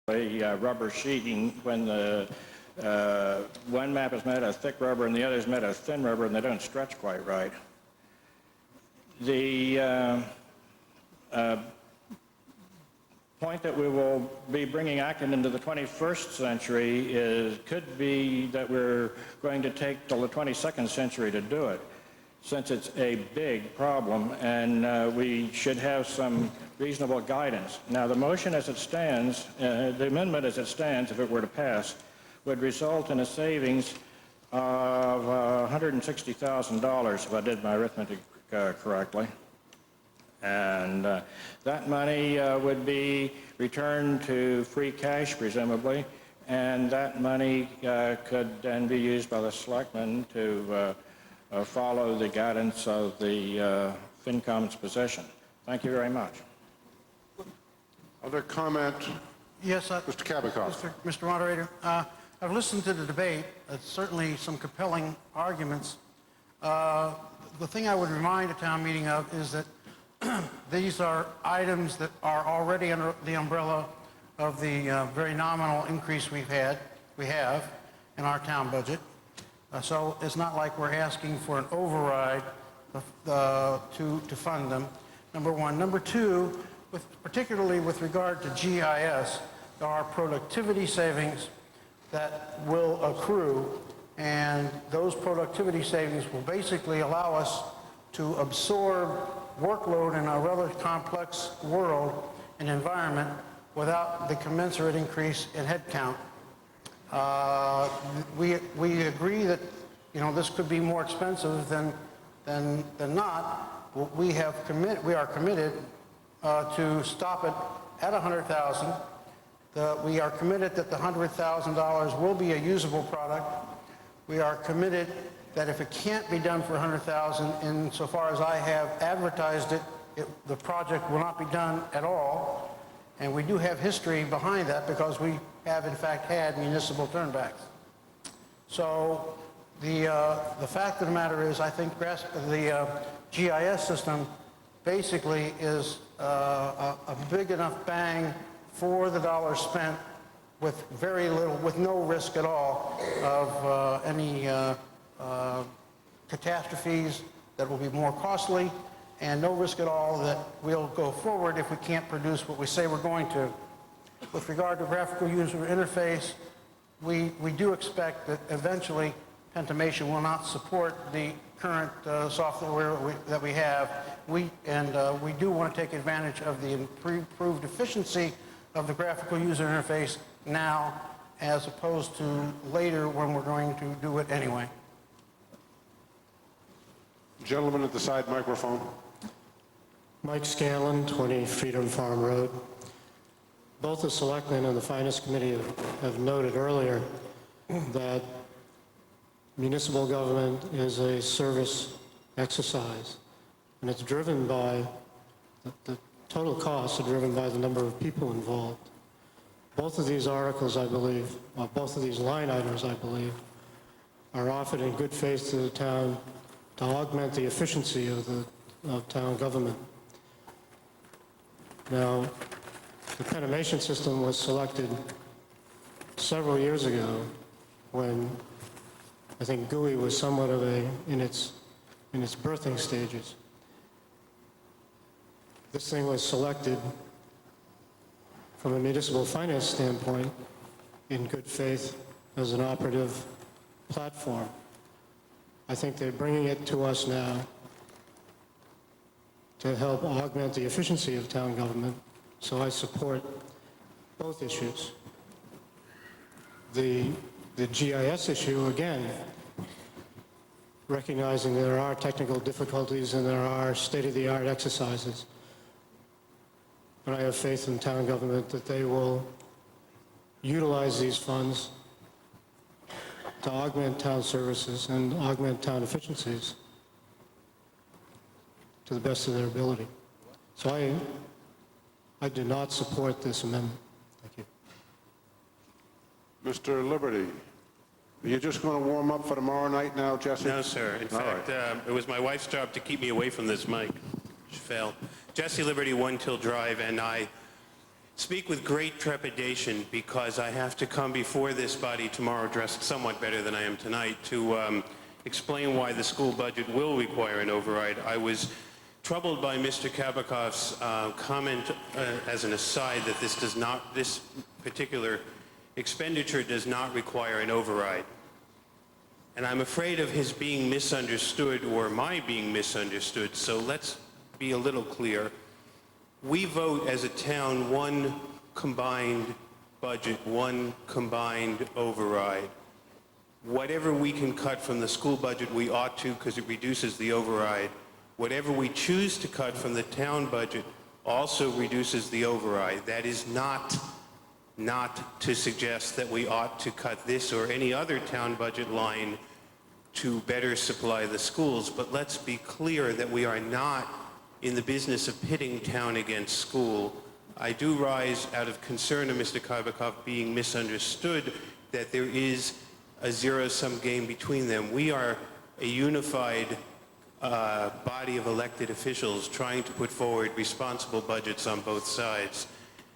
rubber sheeting when the one map is made of thick rubber and the other is made of thin rubber, and they don't stretch quite right. The point that we will be bringing Acton into the 21st century could be that we're going to take till the 22nd century to do it, since it's a big problem, and we should have some reasonable guidance. Now, the motion as it stands, the amendment as it stands, if it were to pass, would result in a savings of $160,000, if I did my arithmetic correctly. And that money would be returned to free cash, presumably, and that money could then be used by the selectmen to follow the guidance of the FinCom's position. Thank you very much. Other comment? Yes, Mr. Kabikoff. Mr. Moderator, I've listened to the debate. Certainly some compelling arguments. The thing I would remind a town meeting of is that these are items that are already under the umbrella of the very nominal increase we have in our town budget. So it's not like we're asking for an override to fund them, number one. Number two, particularly with regard to GIS, there are productivity savings that will accrue, and those productivity savings will basically allow us to absorb workload in a rather complex world and environment without the commensurate increase in headcount. We agree that, you know, this could be more expensive than not. We are committed to stop it at 100,000. We are committed that the $100,000 will be a usable product. We are committed that if it can't be done for 100,000, insofar as I have advertised it, the project will not be done at all. And we do have history behind that because we have in fact had municipal turnbacks. So the fact of the matter is, I think the GIS system basically is a big enough bang for the dollar spent with very little, with no risk at all of any catastrophes that will be more costly, and no risk at all that we'll go forward if we can't produce what we say we're going to. With regard to graphical user interface, we do expect that eventually Pentimation will not support the current software that we have. We do want to take advantage of the improved efficiency of the graphical user interface now, as opposed to later when we're going to do it anyway. Gentleman at the side microphone. Mike Scanlon, 20 Freedom Farm Road. Both the Selectmen and the Finance Committee have noted earlier that municipal government is a service exercise, and it's driven by, the total costs are driven by the number of people involved. Both of these articles, I believe, or both of these line items, I believe, are offered in good faith to the town to augment the efficiency of town government. Now, the Pentimation system was selected several years ago when I think GUI was somewhat of in its birthing stages. This thing was selected from a municipal finance standpoint in good faith as an operative platform. I think they're bringing it to us now to help augment the efficiency of town government, so I support both issues. The GIS issue, again, recognizing there are technical difficulties and there are state-of-the-art exercises, but I have faith in town government that they will utilize these funds to augment town services and augment town efficiencies to the best of their ability. So I do not support this amendment. Thank you. Mr. Liberty, are you just going to warm up for tomorrow night now, Jesse? No, sir. In fact, it was my wife's job to keep me away from this mic. She failed. Jesse Liberty, One Till Drive, and I speak with great trepidation because I have to come before this body tomorrow dressed somewhat better than I am tonight to explain why the school budget will require an override. I was troubled by Mr. Kabakoff's comment as an aside that this particular expenditure does not require an override. And I'm afraid of his being misunderstood or my being misunderstood, so let's be a little clear. We vote as a town one combined budget, one combined override. Whatever we can cut from the school budget, we ought to because it reduces the override. Whatever we choose to cut from the town budget also reduces the override. That is not to suggest that we ought to cut this or any other town budget line to better supply the schools, but let's be clear that we are not in the business of pitting town against school. I do rise out of concern of Mr. Kabakoff being misunderstood that there is a zero-sum game between them. We are a unified body of elected officials trying to put forward responsible budgets on both sides.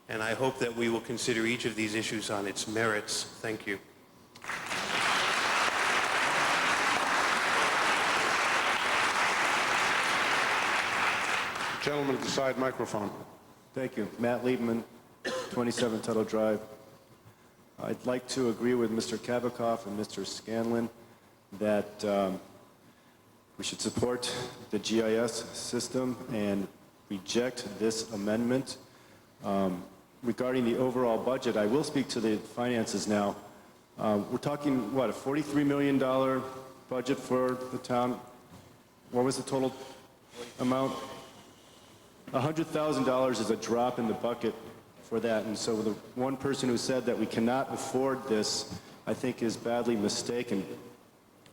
And I hope that we will consider each of these issues on its merits. Thank you. Gentleman at the side microphone. Thank you. Matt Liebman, 27 Tuttle Drive. I'd like to agree with Mr. Kabakoff and Mr. Scanlon that we should support the GIS system and reject this amendment. Regarding the overall budget, I will speak to the finances now. We're talking, what, a $43 million budget for the town? What was the total amount? $100,000 is a drop in the bucket for that, and so the one person who said that we cannot afford this, I think is badly mistaken.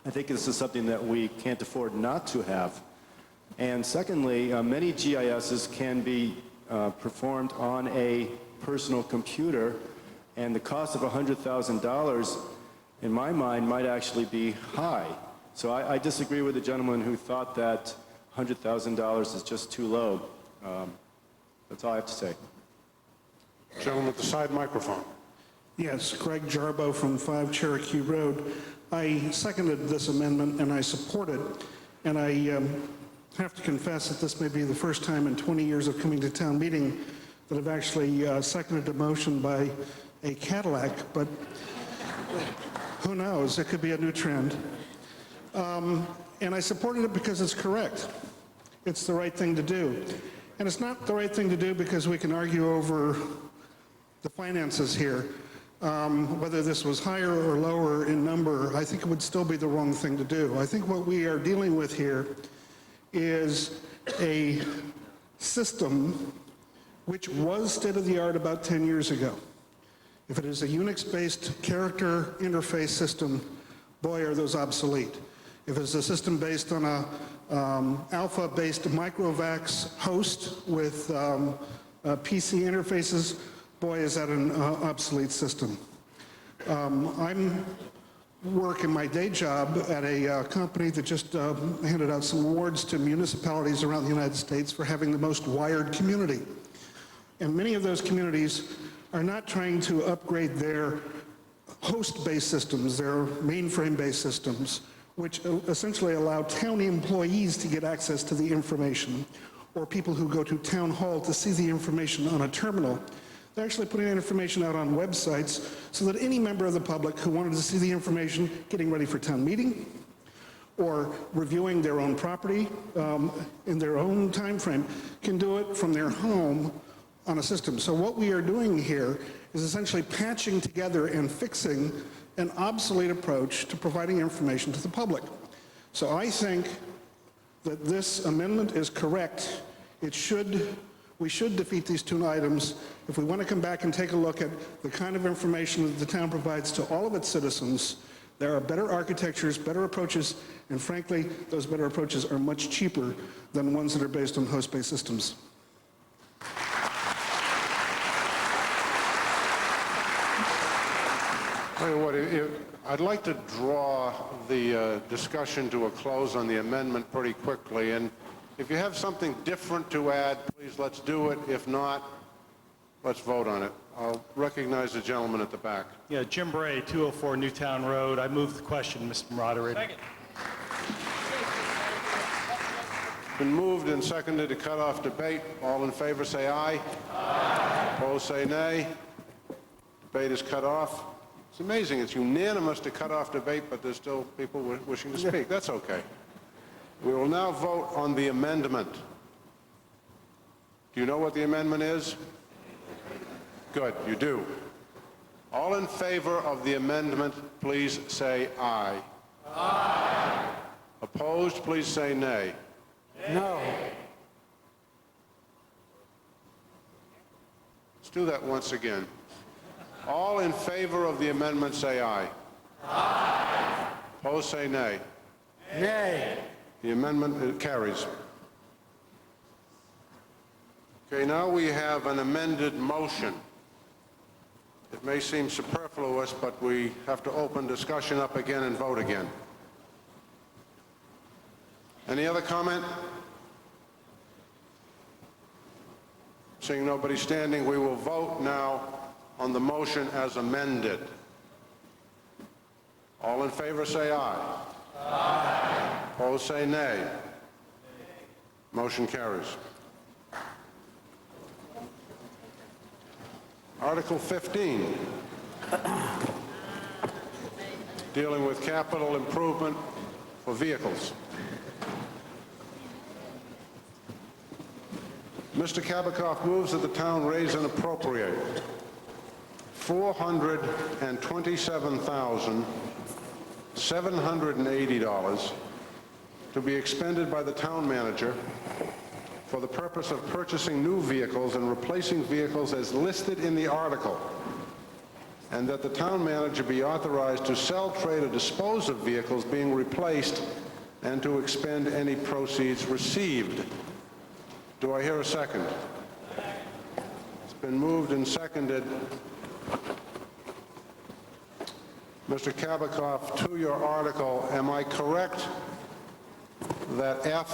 I think this is something that we can't afford not to have. And secondly, many GISs can be performed on a personal computer, and the cost of $100,000, in my mind, might actually be high. So I disagree with the gentleman who thought that $100,000 is just too low. That's all I have to say. Gentleman at the side microphone. Yes, Greg Jarbo from 5 Cherokee Road. I seconded this amendment and I support it. And I have to confess that this may be the first time in 20 years of coming to town meeting that I've actually seconded a motion by a Cadillac, but who knows, it could be a new trend. And I supported it because it's correct. It's the right thing to do. And it's not the right thing to do because we can argue over the finances here. Whether this was higher or lower in number, I think it would still be the wrong thing to do. I think what we are dealing with here is a system which was state-of-the-art about 10 years ago. If it is a Unix-based character interface system, boy, are those obsolete. If it's a system based on a alpha-based microvax host with PC interfaces, boy, is that an obsolete system. I'm work in my day job at a company that just handed out some awards to municipalities around the United States for having the most wired community. And many of those communities are not trying to upgrade their host-based systems, their mainframe-based systems, which essentially allow town employees to get access to the information, or people who go to town hall to see the information on a terminal. They're actually putting that information out on websites so that any member of the public who wanted to see the information getting ready for town meeting or reviewing their own property in their own time frame can do it from their home on a system. So what we are doing here is essentially patching together and fixing an obsolete approach to providing information to the public. So I think that this amendment is correct. We should defeat these two items. If we want to come back and take a look at the kind of information that the town provides to all of its citizens, there are better architectures, better approaches, and frankly, those better approaches are much cheaper than ones that are based on host-based systems. Tell you what, I'd like to draw the discussion to a close on the amendment pretty quickly, and if you have something different to add, please let's do it. If not, let's vote on it. I'll recognize the gentleman at the back. Yeah, Jim Bray, 204 Newtown Road. I move the question, Mr. Moderator. Second. Been moved and seconded to cut off debate. All in favor, say aye. Aye. Opposed, say nay. Debate is cut off. It's amazing. It's unanimous to cut off debate, but there's still people wishing to speak. That's okay. We will now vote on the amendment. Do you know what the amendment is? Good, you do. All in favor of the amendment, please say aye. Aye. Opposed, please say nay. No. Let's do that once again. All in favor of the amendment, say aye. Aye. Opposed, say nay. Nay. The amendment carries. Okay, now we have an amended motion. It may seem superfluous, but we have to open discussion up again and vote again. Any other comment? Seeing nobody standing, we will vote now on the motion as amended. All in favor say aye. Aye. Opposed say nay. Motion carries. Article 15, dealing with capital improvement for vehicles. Mr. Kabikoff moves that the town raise and appropriate $427,780 to be expended by the town manager for the purpose of purchasing new vehicles and replacing vehicles as listed in the article, and that the town manager be authorized to sell, trade, or dispose of vehicles being replaced and to expend any proceeds received. Do I hear a second? It's been moved and seconded. Mr. Kabikoff, to your article, am I correct that F,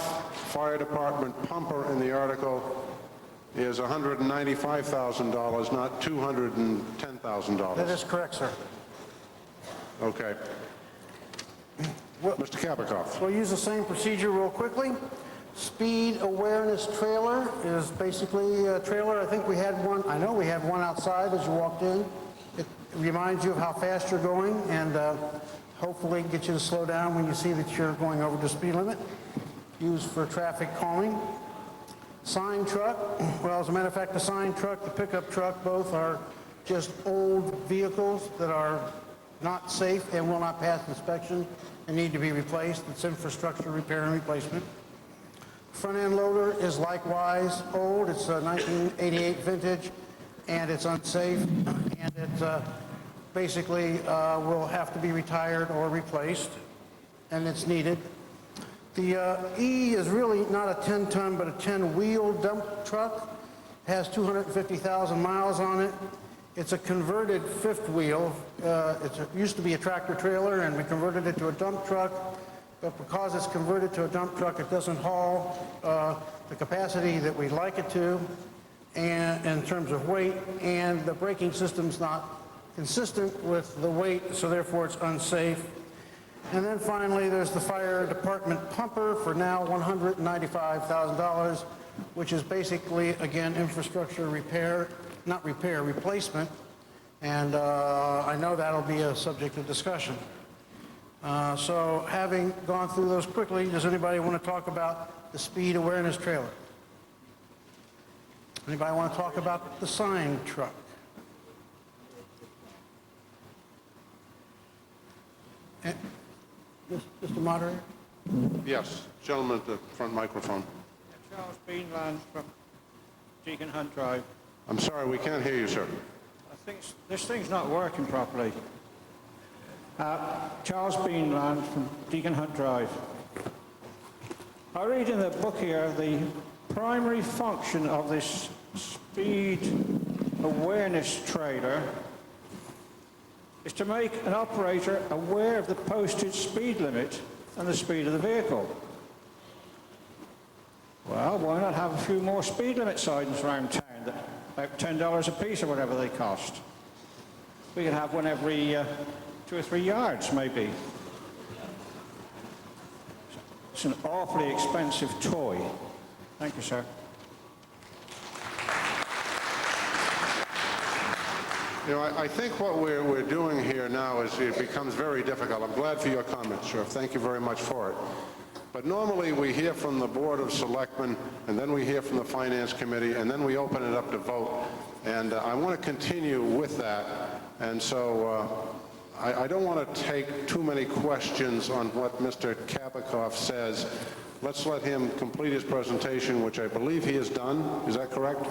Fire Department pumper in the article, is $195,000, not $210,000? That is correct, sir. Okay. Mr. Kabikoff. We'll use the same procedure real quickly. Speed awareness trailer is basically a trailer. I think we had one, I know we had one outside as you walked in. It reminds you of how fast you're going and hopefully get you to slow down when you see that you're going over the speed limit. Used for traffic calming. Sign truck, well, as a matter of fact, the sign truck, the pickup truck, both are just old vehicles that are not safe and will not pass inspection and need to be replaced. It's infrastructure repair and replacement. Front end loader is likewise old. It's a 1988 vintage and it's unsafe and it basically will have to be retired or replaced and it's needed. The E is really not a 10-ton but a 10-wheel dump truck. It has 250,000 miles on it. It's a converted fifth wheel. It used to be a tractor trailer and we converted it to a dump truck. But because it's converted to a dump truck, it doesn't haul the capacity that we'd like it to, and in terms of weight, and the braking system's not consistent with the weight, so therefore it's unsafe. And then finally, there's the fire department pumper for now $195,000, which is basically, again, infrastructure repair, not repair, replacement. And I know that'll be a subject of discussion. So having gone through those quickly, does anybody want to talk about the speed awareness trailer? Anybody want to talk about the sign truck? Mr. Moderator? Yes, gentleman at the front microphone. Charles Beanland from Deacon Hunt Drive. I'm sorry, we can't hear you, sir. I think this thing's not working properly. Charles Beanland from Deacon Hunt Drive. I read in the book here the primary function of this speed awareness trailer is to make an operator aware of the posted speed limit and the speed of the vehicle. Well, why not have a few more speed limit signs around town that about $10 a piece or whatever they cost. We could have one every 2 or 3 yards, maybe. It's an awfully expensive toy. Thank you, sir. You know, I think what we're doing here now is it becomes very difficult. I'm glad for your comments, Sheriff. Thank you very much for it. But normally we hear from the Board of Selectmen, and then we hear from the Finance Committee, and then we open it up to vote. And I want to continue with that. And so I don't want to take too many questions on what Mr. Kapikoff says. Let's let him complete his presentation, which I believe he has done. Is that correct?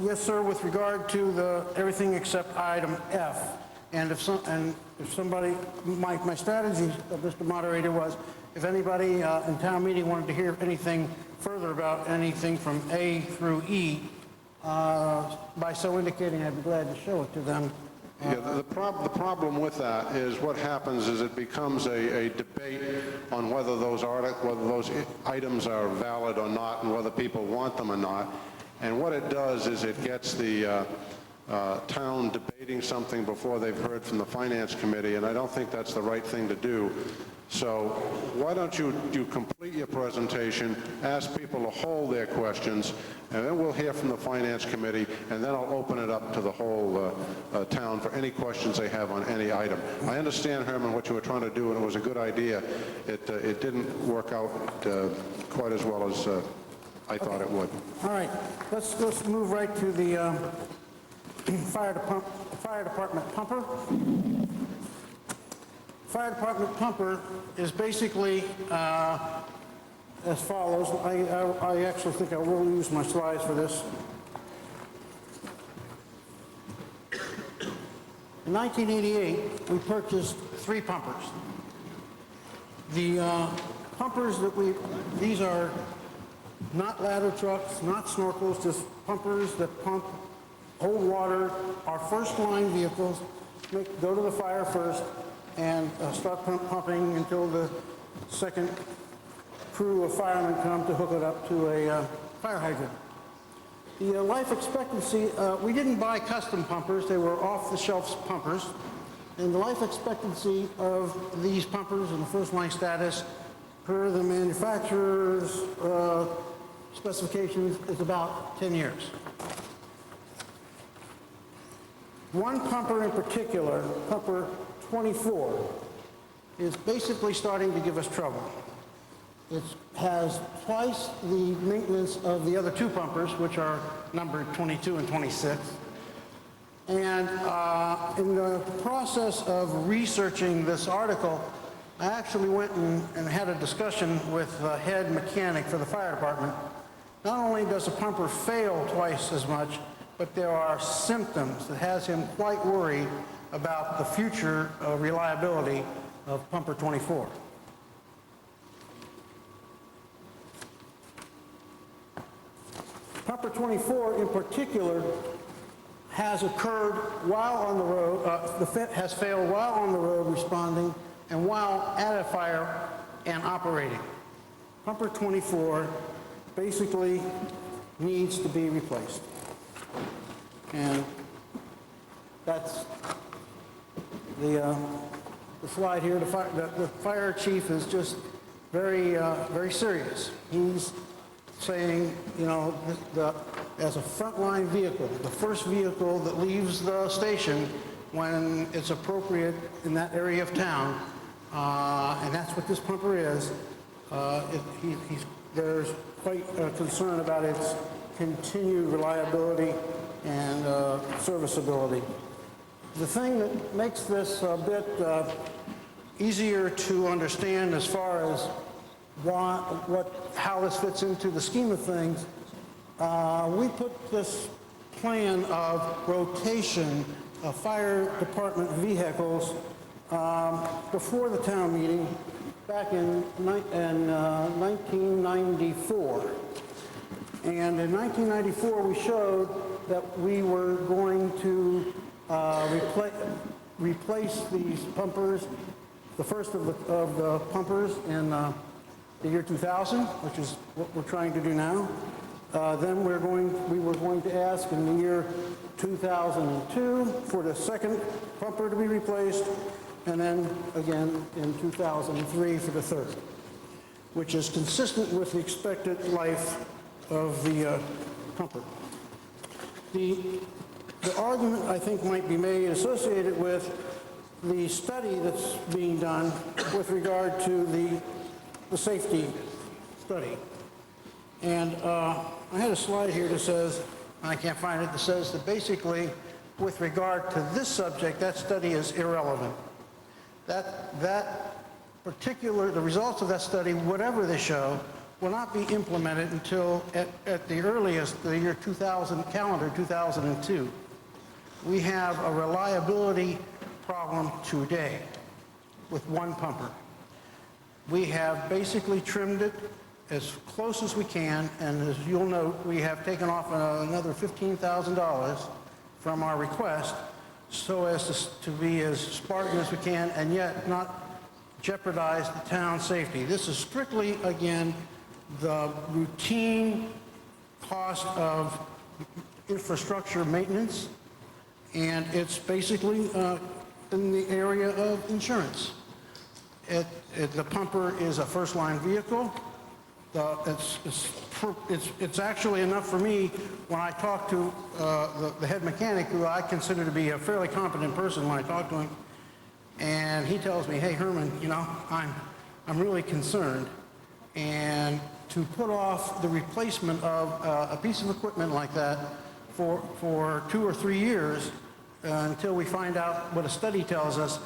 Yes, sir, with regard to everything except item F. And if somebody, my strategy, Mr. Moderator, was if anybody in town meeting wanted to hear anything further about anything from A through E, by so indicating, I'd be glad to show it to them. Yeah, the problem with that is what happens is it becomes a debate on whether those items are valid or not and whether people want them or not. And what it does is it gets the town debating something before they've heard from the Finance Committee, and I don't think that's the right thing to do. So why don't you complete your presentation, ask people to hold their questions, and then we'll hear from the Finance Committee, and then I'll open it up to the whole town for any questions they have on any item. I understand, Herman, what you were trying to do, and it was a good idea. It didn't work out quite as well as I thought it would. All right, let's move right to the fire department pumper. Fire department pumper is basically as follows. I actually think I will use my slides for this. In 1988, we purchased 3 pumpers. The pumpers these are not ladder trucks, not snorkels, just pumpers that pump, hold water. Our first line vehicles go to the fire first and start pumping until the second crew of firemen come to hook it up to a fire hydrant. The life expectancy, we didn't buy custom pumpers, they were off-the-shelf pumpers, and the life expectancy of these pumpers in the first line status per the manufacturer's specifications is about 10 years. One pumper in particular, pumper 24, is basically starting to give us trouble. It has twice the maintenance of the other 2 pumpers, which are numbered 22 and 26. And in the process of researching this article, I actually went and had a discussion with the head mechanic for the fire department. Not only does the pumper fail twice as much, but there are symptoms that has him quite worried about the future reliability of pumper 24. Pumper 24 in particular has occurred while on the road, has failed while on the road responding and while at a fire and operating. Pumper 24 basically needs to be replaced. And that's the slide here. The fire chief is just very, very serious. He's saying, you know, as a frontline vehicle, the first vehicle that leaves the station when it's appropriate in that area of town, and that's what this pumper is. There's quite a concern about its continued reliability and serviceability. The thing that makes this a bit easier to understand as far as how this fits into the scheme of things, we put this plan of rotation of fire department vehicles before the town meeting back in 1994. And in 1994, we showed that we were going to replace these pumpers, the first of the pumpers in the year 2000, which is what we're trying to do now. Then we were going to ask in the year 2002 for the second pumper to be replaced, and then again in 2003 for the third, which is consistent with the expected life of the pumper. The argument, I think, might be made associated with the study that's being done with regard to the safety study. And I had a slide here that says, I can't find it, that says that basically with regard to this subject, that study is irrelevant. The results of that study, whatever they show, will not be implemented until at the earliest, the year 2000, calendar 2002. We have a reliability problem today with one pumper. We have basically trimmed it as close as we can, and as you'll note, we have taken off another $15,000 from our request so as to be as Spartan as we can and yet not jeopardize the town's safety. This is strictly, again, the routine cost of infrastructure maintenance, and it's basically in the area of insurance. The pumper is a first-line vehicle. It's actually enough for me when I talk to the head mechanic, who I consider to be a fairly competent person when I talk to him, and he tells me, hey, Herman, you know, I'm really concerned, and to put off the replacement of a piece of equipment like that for 2 or 3 years until we find out what a study tells us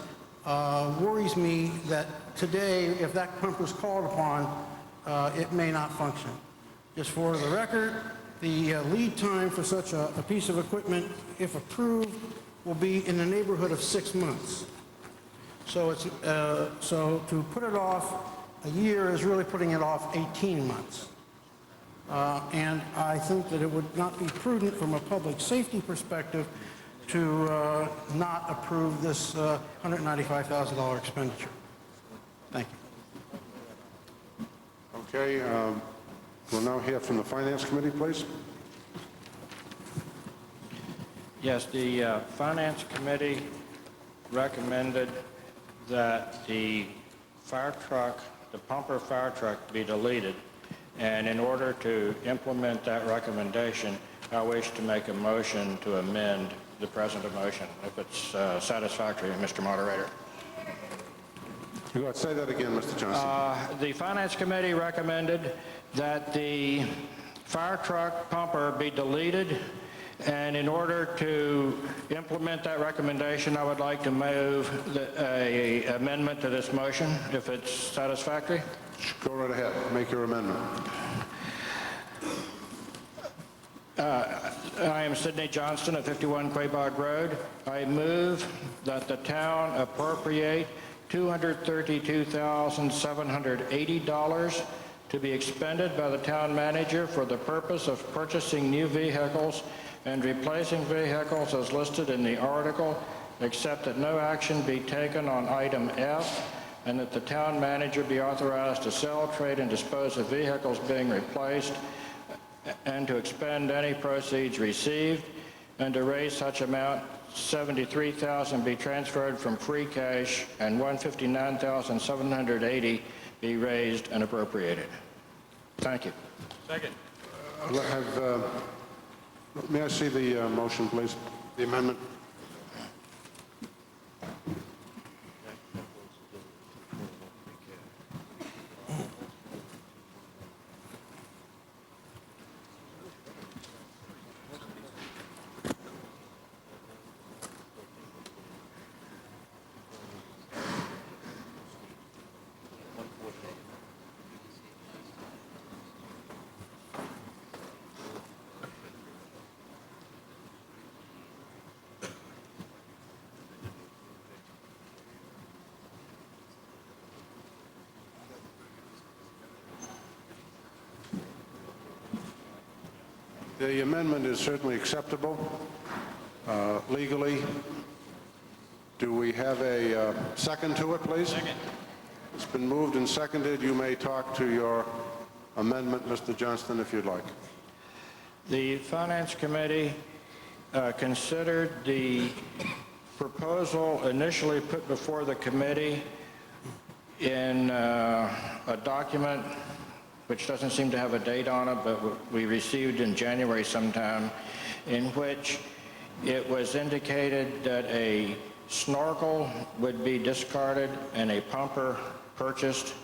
worries me that today, if that pumper is called upon, it may not function. Just for the record, the lead time for such a piece of equipment, if approved, will be in the neighborhood of 6 months. So so to put it off a year is really putting it off 18 months. And I think that it would not be prudent from a public safety perspective to not approve this $195,000 expenditure. Thank you. Okay, we'll now hear from the Finance Committee, please. Yes, the Finance Committee recommended that the fire truck, the pumper fire truck, be deleted. And in order to implement that recommendation, I wish to make a motion to amend the present motion, if it's satisfactory, Mr. Moderator. You got to say that again, Mr. Johnson. The Finance Committee recommended that the fire truck pumper be deleted, and in order to implement that recommendation, I would like to move a amendment to this motion, if it's satisfactory. Go right ahead. Make your amendment. I am Sidney Johnston at 51 Quabog Road. I move that the town appropriate $232,780 to be expended by the town manager for the purpose of purchasing new vehicles and replacing vehicles as listed in the article, except that no action be taken on item F, and that the town manager be authorized to sell, trade, and dispose of vehicles being replaced, and to expend any proceeds received, and to raise such amount, $73,000 be transferred from free cash, and $159,780 be raised and appropriated. Thank you. Second. May I see the motion, please? The amendment. The amendment is certainly acceptable legally. Do we have a second to it, please? Second. It's been moved and seconded. You may talk to your amendment, Mr. Johnston, if you'd like. The Finance Committee considered the proposal initially put before the committee in a document which doesn't seem to have a date on it, but we received in January sometime, in which it was indicated that a snorkel would be discarded and a pumper purchased,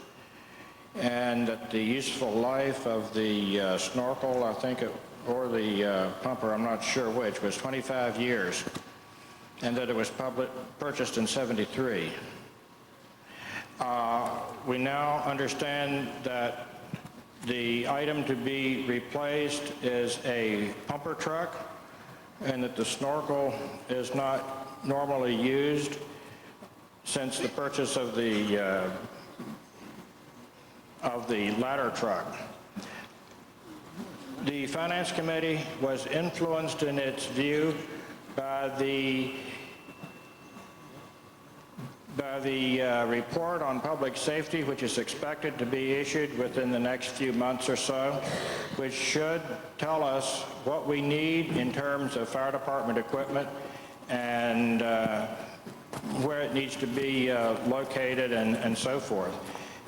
and that the useful life of the snorkel, I think, or the pumper, I'm not sure which, was 25 years, and that it was purchased in '73. We now understand that the item to be replaced is a pumper truck, and that the snorkel is not normally used since the purchase of the ladder truck. The Finance Committee was influenced in its view by the report on public safety, which is expected to be issued within the next few months or so, which should tell us what we need in terms of fire department equipment and where it needs to be located and so forth.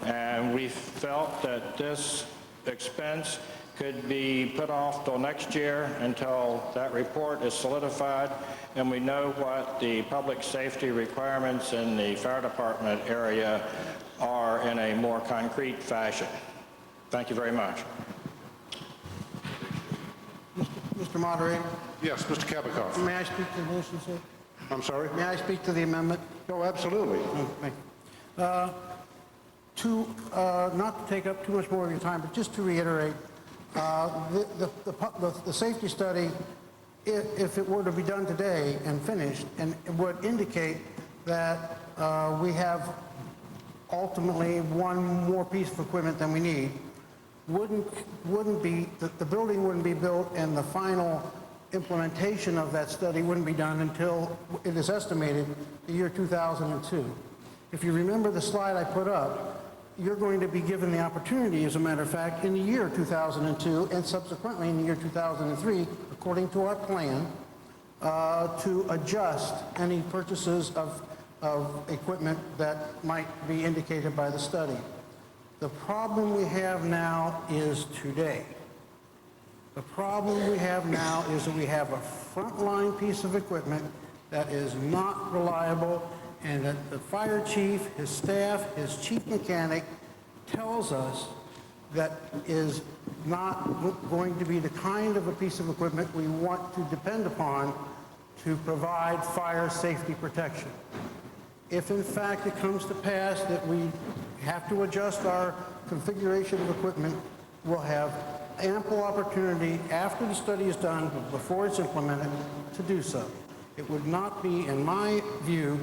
And we felt that this expense could be put off till next year until that report is solidified and we know what the public safety requirements in the fire department area are in a more concrete fashion. Thank you very much. Mr. Moderator, Yes, Mr. Kabikoff. may I speak to the motion, sir? I'm sorry? May I speak to the amendment? No, absolutely. Thank you. Not to take up too much more of your time, but just to reiterate, the safety study, if it were to be done today and finished, and it would indicate that we have ultimately one more piece of equipment than we need, wouldn't be, the building wouldn't be built and the final implementation of that study wouldn't be done until, it is estimated, the year 2002. If you remember the slide I put up, you're going to be given the opportunity, as a matter of fact, in the year 2002 and subsequently in the year 2003, according to our plan, to adjust any purchases of equipment that might be indicated by the study. The problem we have now is today. The problem we have now is that we have a frontline piece of equipment that is not reliable, and that the fire chief, his staff, his chief mechanic tells us that is not going to be the kind of a piece of equipment we want to depend upon to provide fire safety protection. If in fact it comes to pass that we have to adjust our configuration of equipment, we'll have ample opportunity after the study is done, but before it's implemented, to do so. It would not be, in my view,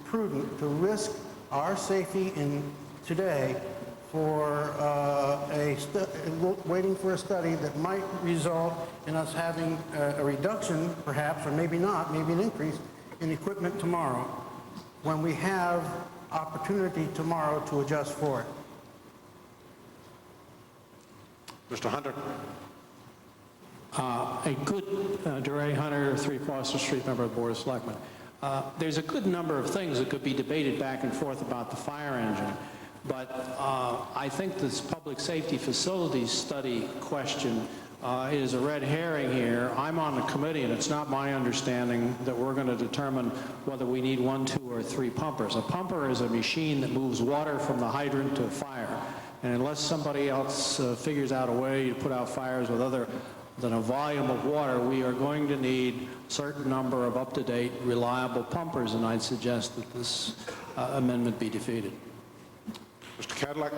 prudent to risk our safety in today for waiting for a study that might result in us having a reduction, perhaps, or maybe not, maybe an increase in equipment tomorrow, when we have opportunity tomorrow to adjust for it. Mr. Hunter. A good, DeRay Hunter, 3 Foster Street, member of the Board of Selectmen. There's a good number of things that could be debated back and forth about the fire engine, but I think this public safety facilities study question is a red herring here. I'm on the committee, and it's not my understanding that we're going to determine whether we need 1, 2, or 3 pumpers. A pumper is a machine that moves water from the hydrant to fire, and unless somebody else figures out a way to put out fires with other than a volume of water, we are going to need a certain number of up-to-date, reliable pumpers, and I'd suggest that this amendment be defeated. Mr. Cadillac.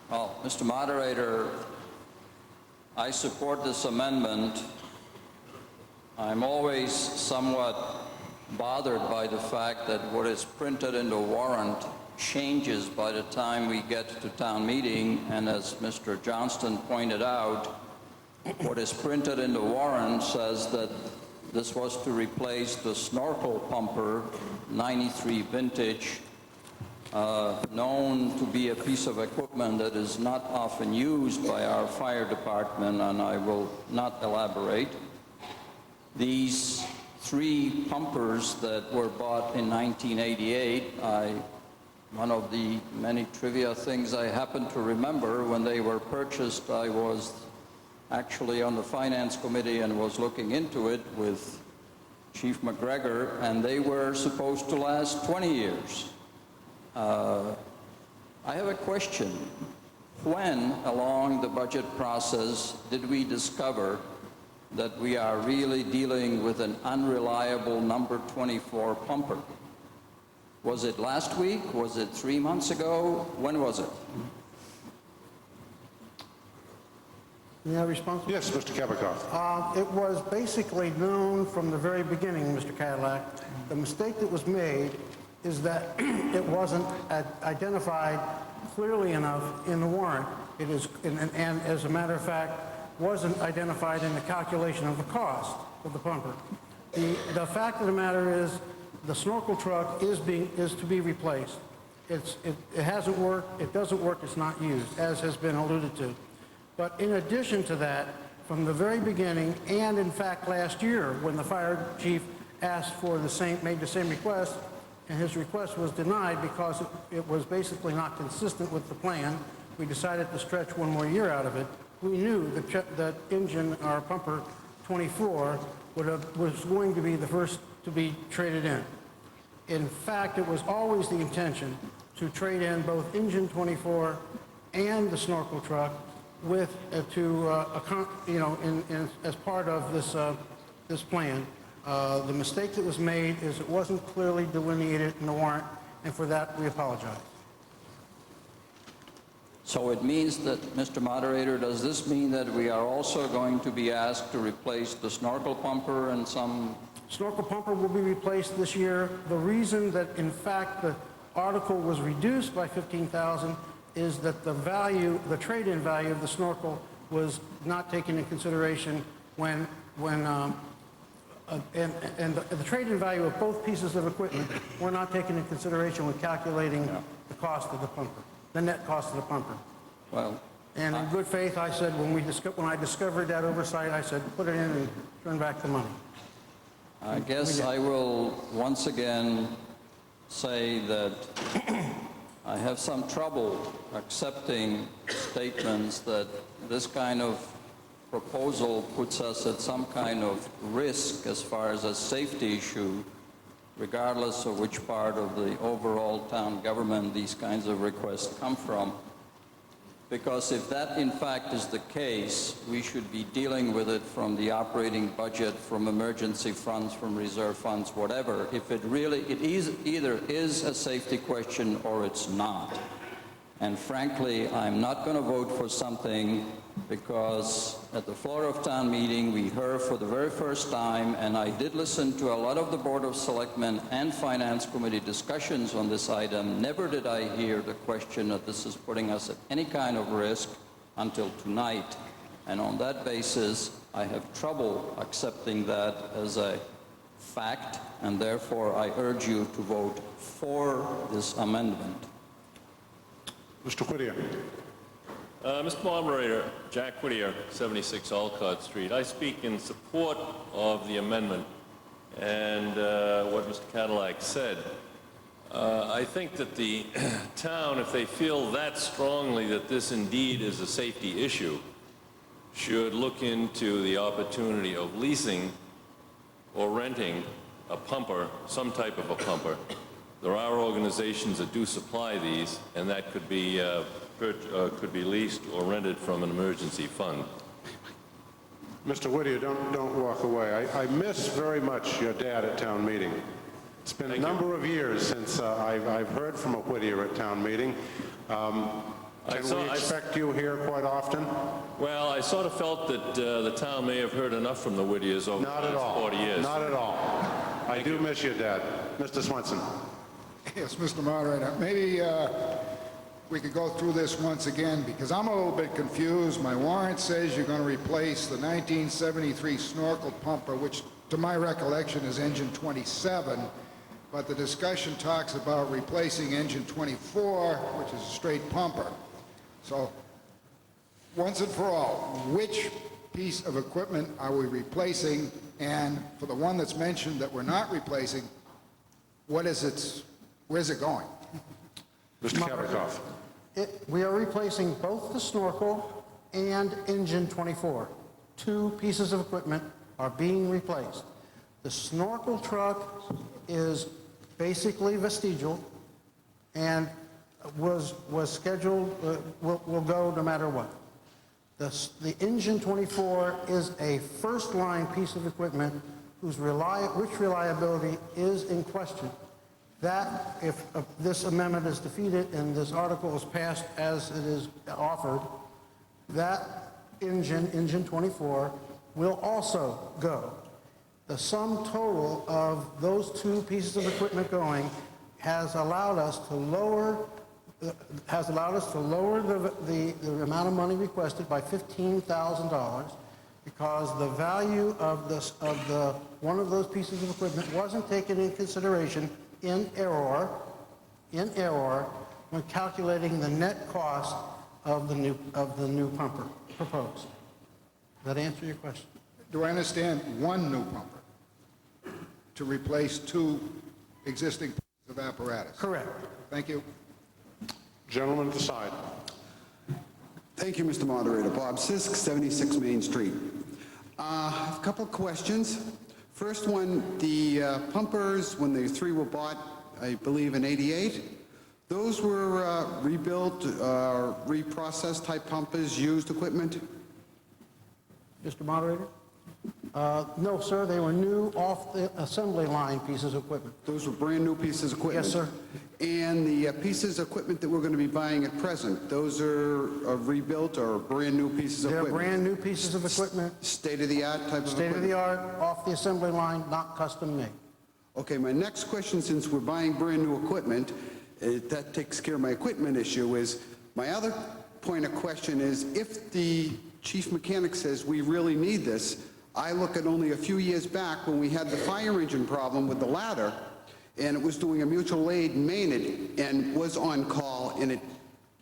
Well, Mr. Moderator, I support this amendment. I'm always somewhat bothered by the fact that what is printed in the warrant changes by the time we get to town meeting, and as Mr. Johnston pointed out, what is printed in the warrant says that this was to replace the snorkel pumper, 93 vintage, known to be a piece of equipment that is not often used by our fire department, and I will not elaborate. These 3 pumpers that were bought in 1988, one of the many trivia things I happen to remember, when they were purchased, I was actually on the Finance Committee and was looking into it with Chief McGregor, and they were supposed to last 20 years. I have a question. When, along the budget process, did we discover that we are really dealing with an unreliable number 24 pumper? Was it last week? Was it 3 months ago? When was it? May I respond? Yes, Mr. Kabikoff. It was basically known from the very beginning, Mr. Cadillac. The mistake that was made is that it wasn't identified clearly enough in the warrant. It is, and as a matter of fact, wasn't identified in the calculation of the cost of the pumper. The fact of the matter is, the snorkel truck is to be replaced. It hasn't worked, it doesn't work, it's not used, as has been alluded to. But in addition to that, from the very beginning, and in fact last year, when the fire chief asked for made the same request, and his request was denied because it was basically not consistent with the plan, we decided to stretch 1 more year out of it. We knew that engine, our pumper 24, was going to be the first to be traded in. In fact, it was always the intention to trade in both engine 24 and the snorkel truck with as part of this plan. The mistake that was made is it wasn't clearly delineated in the warrant, and for that we apologize. So it means that, Mr. Moderator, does this mean that we are also going to be asked to replace the snorkel pumper and some... Snorkel pumper will be replaced this year. The reason that, in fact, the article was reduced by $15,000 is that the trade-in value of the snorkel was not taken into consideration the trade-in value of both pieces of equipment were not taken into consideration when calculating the cost of the pumper, the net cost of the pumper. Well, and in good faith, I said, when I discovered that oversight, I said, put it in and turn back the money. I guess I will once again say that I have some trouble accepting statements that this kind of proposal puts us at some kind of risk as far as a safety issue, regardless of which part of the overall town government these kinds of requests come from. Because if that in fact is the case, we should be dealing with it from the operating budget, from emergency funds, from reserve funds, whatever. If it either is a safety question or it's not. And frankly, I'm not going to vote for something because at the floor of town meeting, we heard for the very first time, and I did listen to a lot of the Board of Selectmen and Finance Committee discussions on this item. Never did I hear the question that this is putting us at any kind of risk until tonight. And on that basis, I have trouble accepting that as a fact, and therefore I urge you to vote for this amendment. Mr. Whittier. Mr. Moderator, Jack Whittier, 76 Alcott Street. I speak in support of the amendment and what Mr. Cadillac said. I think that the town, if they feel that strongly that this indeed is a safety issue, should look into the opportunity of leasing or renting a pumper, some type of a pumper. There are organizations that do supply these, and that could be leased or rented from an emergency fund. Mr. Whittier, don't walk away. I miss very much your dad at town meeting. It's been a number of years since I've heard from a Whittier at town meeting. Can we expect you here quite often? Well, I sort of felt that the town may have heard enough from the Whittiers over the last 40 years. Not at all. I do miss your dad. Mr. Swenson. Yes, Mr. Moderator, maybe we could go through this once again, because I'm a little bit confused. My warrant says you're going to replace the 1973 snorkel pumper, which to my recollection is engine 27, but the discussion talks about replacing engine 24, which is a straight pumper. So, once and for all, which piece of equipment are we replacing? And for the one that's mentioned that we're not replacing, where's it going? Mr. Kabakoff. We are replacing both the snorkel and engine 24. Two pieces of equipment are being replaced. The snorkel truck is basically vestigial and was scheduled, will go no matter what. The engine 24 is a first-line piece of equipment which reliability is in question. That, if this amendment is defeated and this article is passed as it is offered, that engine 24, will also go. The sum total of those two pieces of equipment going has allowed us to lower the amount of money requested by $15,000 because the value of one of those pieces of equipment wasn't taken into consideration in error when calculating the net cost of the new pumper proposed. Does that answer your question? Do I understand one new pumper to replace two existing pieces of apparatus? Correct. Thank you. Gentleman at the side. Thank you, Mr. Moderator. Bob Sisk, 76 Main Street. A couple of questions. First one, the pumpers, when the three were bought, I believe in '88, those were rebuilt, reprocessed type pumpers, used equipment? Mr. Moderator? No, sir, they were new off the assembly line pieces of equipment. Those were brand new pieces of equipment? Yes, sir. And the pieces of equipment that we're going to be buying at present, those are rebuilt or brand new pieces of equipment? They're brand new pieces of equipment. State-of-the-art type of equipment? State-of-the-art, off the assembly line, not custom made. Okay, my next question, since we're buying brand new equipment, that takes care of my equipment issue, is my other point of question is, if the chief mechanic says we really need this, I look at only a few years back when we had the fire engine problem with the ladder, and it was doing a mutual aid in Maynard and was on call, and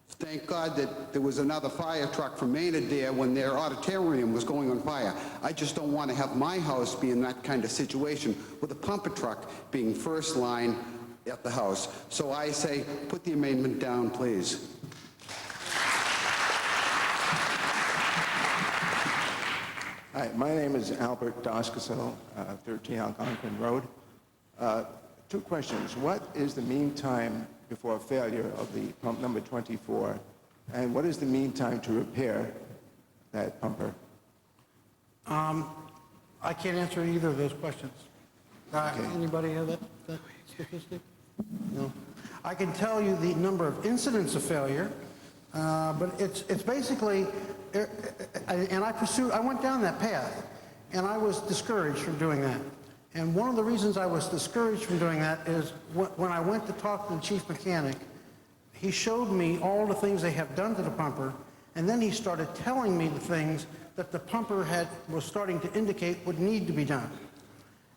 thank God that there was another fire truck from Maynard there when their auditorium was going on fire. I just don't want to have my house be in that kind of situation with a pumper truck being first line at the house. So I say, put the amendment down, please. Hi, my name is Albert Doscaso, 13 Algonquin Road. Two questions. What is the mean time before failure of the pump number 24? And what is the mean time to repair that pumper? I can't answer either of those questions. Okay. Anybody have that statistic? No. I can tell you the number of incidents of failure, but it's basically, and I went down that path, and I was discouraged from doing that. And one of the reasons I was discouraged from doing that is when I went to talk to the chief mechanic, he showed me all the things they have done to the pumper, and then he started telling me the things that the pumper was starting to indicate would need to be done.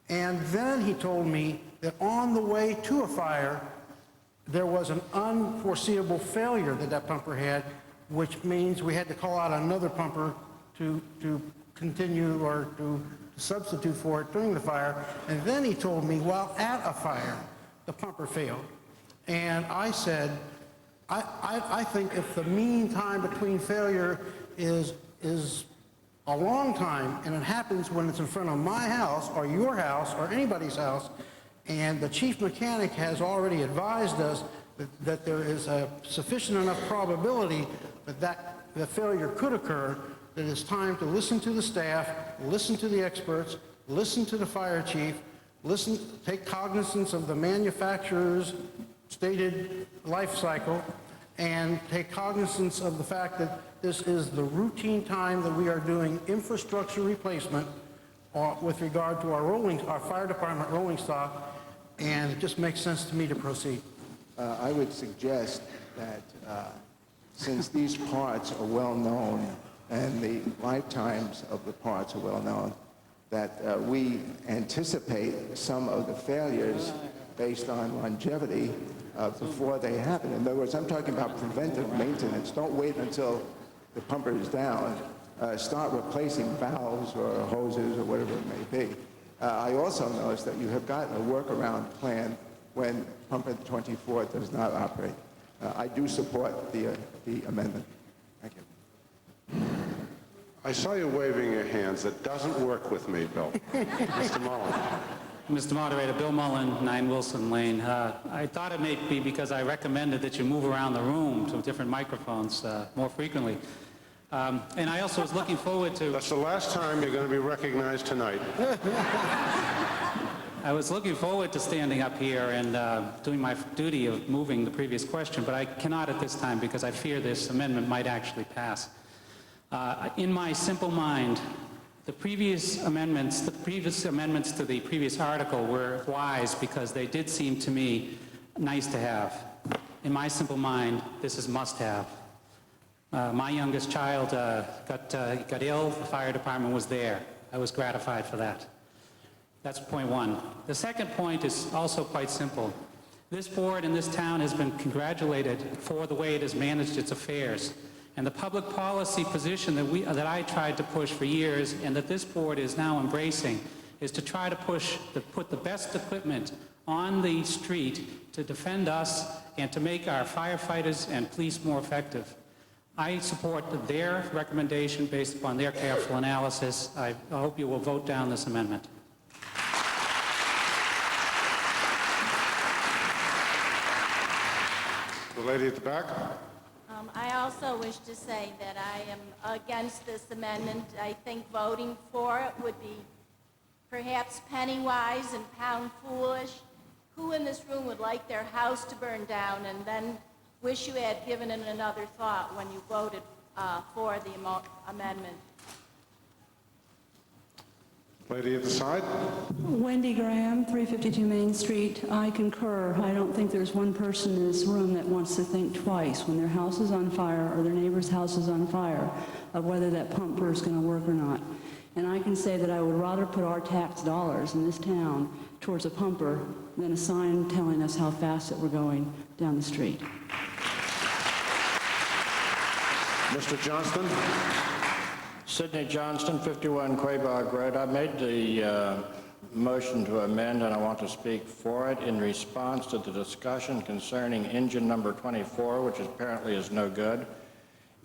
And then he told me that on the way to a fire, there was an unforeseeable failure that pumper had, which means we had to call out another pumper to continue or to substitute for it during the fire. And then he told me while at a fire, the pumper failed. And I said, I think if the mean time between failure is a long time, and it happens when it's in front of my house or your house or anybody's house, and the chief mechanic has already advised us that there is a sufficient enough probability that the failure could occur, that it's time to listen to the staff, listen to the experts, listen to the fire chief, take cognizance of the manufacturer's stated life cycle, and take cognizance of the fact that this is the routine time that we are doing infrastructure replacement with regard to our fire department rolling stock, and it just makes sense to me to proceed. I would suggest that since these parts are well known and the lifetimes of the parts are well known, that we anticipate some of the failures based on longevity before they happen. In other words, I'm talking about preventive maintenance. Don't wait until the pumper is down. Start replacing valves or hoses or whatever it may be. I also noticed that you have gotten a workaround plan when pumper 24 does not operate. I do support the amendment. Thank you. I saw you waving your hands. It doesn't work with me, Bill. Mr. Mullen. Mr. Moderator, Bill Mullen, 9 Wilson Lane. I thought it may be because I recommended that you move around the room to different microphones more frequently. And I also was looking forward to... That's the last time you're going to be recognized tonight. I was looking forward to standing up here and doing my duty of moving the previous question, but I cannot at this time because I fear this amendment might actually pass. In my simple mind, the previous amendments to the previous article were wise because they did seem to me nice to have. In my simple mind, this is must-have. My youngest child got ill. The fire department was there. I was gratified for that. That's point one. The second point is also quite simple. This board in this town has been congratulated for the way it has managed its affairs. And the public policy position that I tried to push for years and that this board is now embracing is to try to put the best equipment on the street to defend us and to make our firefighters and police more effective. I support their recommendation based upon their careful analysis. I hope you will vote down this amendment. The lady at the back. I also wish to say that I am against this amendment. I think voting for it would be perhaps penny-wise and pound-foolish. Who in this room would like their house to burn down and then wish you had given it another thought when you voted for the amendment? Lady at the side. Wendy Graham, 352 Main Street. I concur. I don't think there's one person in this room that wants to think twice when their house is on fire or their neighbor's house is on fire of whether that pumper is going to work or not. And I can say that I would rather put our tax dollars in this town towards a pumper than a sign telling us how fast that we're going down the street. Mr. Johnston. Sidney Johnston, 51 Quabog Road. I made the motion to amend, and I want to speak for it in response to the discussion concerning engine number 24, which apparently is no good.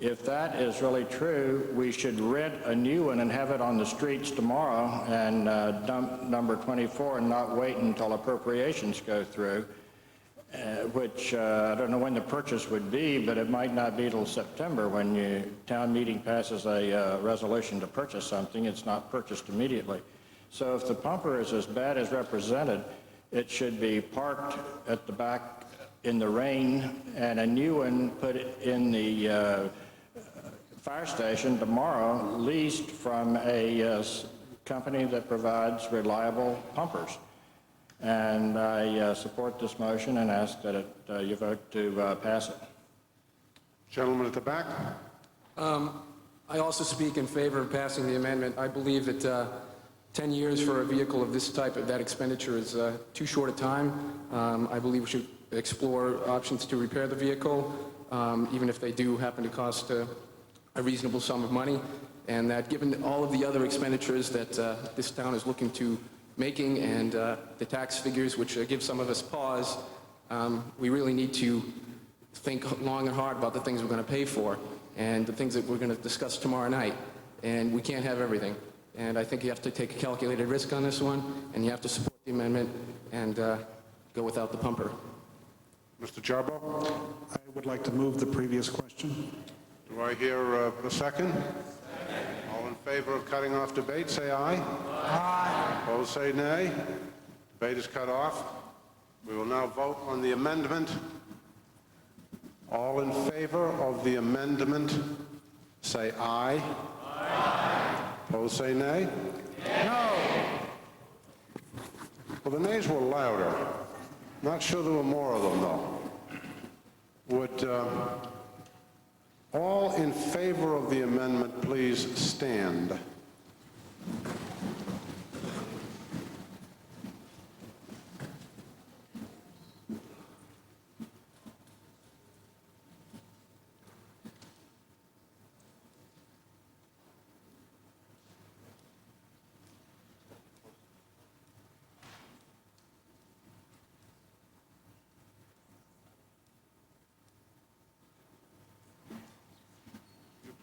If that is really true, we should rent a new one and have it on the streets tomorrow and dump number 24 and not wait until appropriations go through, which I don't know when the purchase would be, but it might not be till September when your town meeting passes a resolution to purchase something. It's not purchased immediately. So if the pumper is as bad as represented, it should be parked at the back in the rain and a new one put in the fire station tomorrow, leased from a company that provides reliable pumpers. And I support this motion and ask that you vote to pass it. Gentleman at the back. I also speak in favor of passing the amendment. I believe that 10 years for a vehicle of this type of that expenditure is too short a time. I believe we should explore options to repair the vehicle, even if they do happen to cost a reasonable sum of money, and that given all of the other expenditures that this town is looking to making and the tax figures, which give some of us pause, we really need to think long and hard about the things we're going to pay for and the things that we're going to discuss tomorrow night. And we can't have everything. And I think you have to take a calculated risk on this one, and you have to support the amendment and go without the pumper. Mr. Jarbo? I would like to move the previous question. Do I hear a second? All in favor of cutting off debate, say aye. Aye. Opposed, say nay. Debate is cut off. We will now vote on the amendment. All in favor of the amendment, say aye. Aye. Opposed, say nay. No. Well, the nays were louder. Not sure there were more of them, though. Would all in favor of the amendment please stand?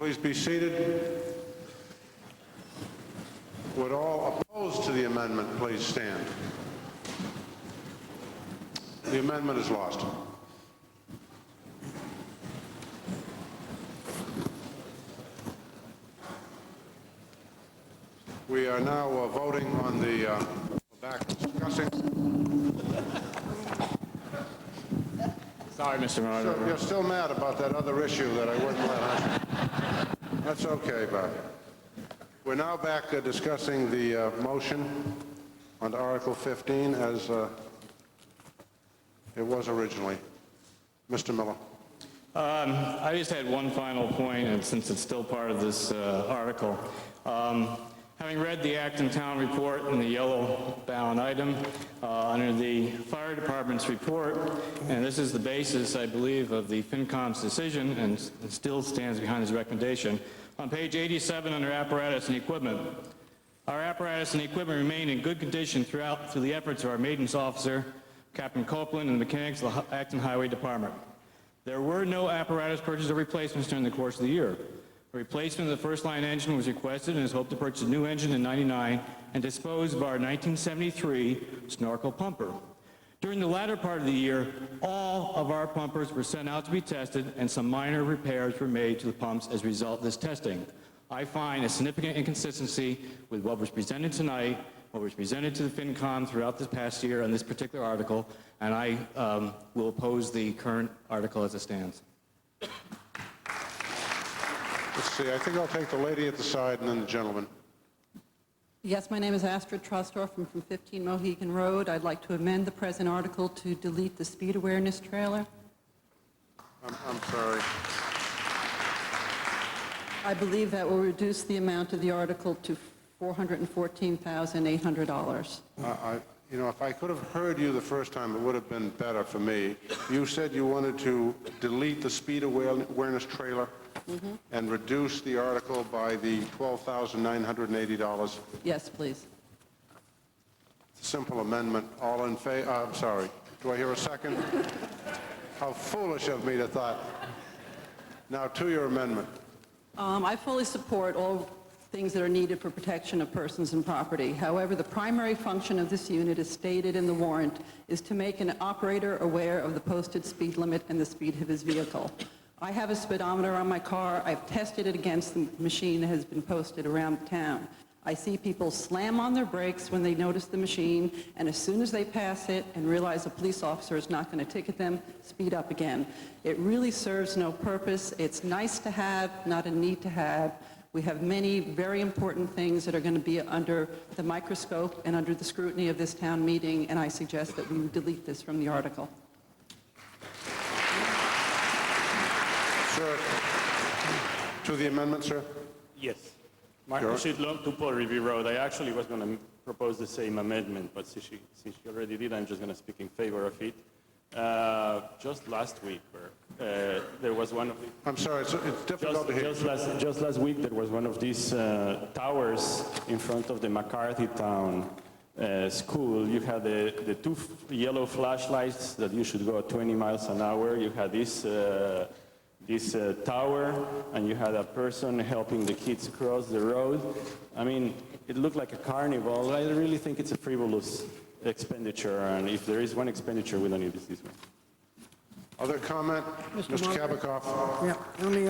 Please be seated. Would all opposed to the amendment please stand? The amendment is lost. We are now voting on the back discussing. Sorry, Mr. Moderator. So you're still mad about that other issue that I wouldn't let us. That's okay, Bob. We're now back discussing the motion on Article 15 as it was originally. Mr. Miller. I just had one final point, and since it's still part of this article. Having read the Acton Town report in the yellow bound item under the fire department's report, and this is the basis, I believe, of the FinCom's decision, and it still stands behind his recommendation. On page 87 under apparatus and equipment, our apparatus and equipment remain in good condition through the efforts of our maintenance officer, Captain Copeland, and the mechanics of the Acton Highway Department. There were no apparatus purchases or replacements during the course of the year. A replacement of the first-line engine was requested and is hoped to purchase a new engine in '99 and dispose of our 1973 snorkel pumper. During the latter part of the year, all of our pumpers were sent out to be tested and some minor repairs were made to the pumps as a result of this testing. I find a significant inconsistency with what was presented tonight, what was presented to the FinCom throughout this past year on this particular article, and I will oppose the current article as it stands. Let's see, I think I'll take the lady at the side and then the gentleman. Yes, my name is Astrid Trostorf. I'm from 15 Mohegan Road. I'd like to amend the present article to delete the speed awareness trailer. I'm sorry. I believe that will reduce the amount of the article to $414,800. You know, if I could have heard you the first time, it would have been better for me. You said you wanted to delete the speed awareness trailer and reduce the article by the $12,980. Yes, please. It's a simple amendment. All in favor? I'm sorry. Do I hear a second? How foolish of me to thought. Now to your amendment. I fully support all things that are needed for protection of persons and property. However, the primary function of this unit, as stated in the warrant, is to make an operator aware of the posted speed limit and the speed of his vehicle. I have a speedometer on my car. I've tested it against the machine that has been posted around town. I see people slam on their brakes when they notice the machine, and as soon as they pass it and realize a police officer is not going to ticket them, speed up again. It really serves no purpose. It's nice to have, not a need to have. We have many very important things that are going to be under the microscope and under the scrutiny of this town meeting, and I suggest that we delete this from the article. Sir, to the amendment, sir? Yes. Martin Shidlom, 2 Paul Review Road. I actually was going to propose the same amendment, but since she already did, I'm just going to speak in favor of it. Just last week, there was one of the... I'm sorry, it's difficult to hear. Just last week, there was one of these towers in front of the McCarthy Town school. You had the 2 yellow flashlights that you should go at 20 miles an hour. You had this tower, and you had a person helping the kids cross the road. I mean, it looked like a carnival. I really think it's a frivolous expenditure, and if there is one expenditure, we don't need this one. Other comment? Mr. Kabikoff. Yeah, let me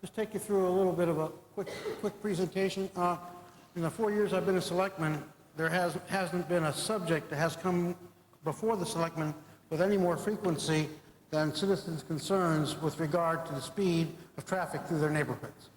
just take you through a little bit of a quick presentation. In the 4 years I've been a selectman, there hasn't been a subject that has come before the selectmen with any more frequency than citizens' concerns with regard to the speed of traffic through their neighborhoods.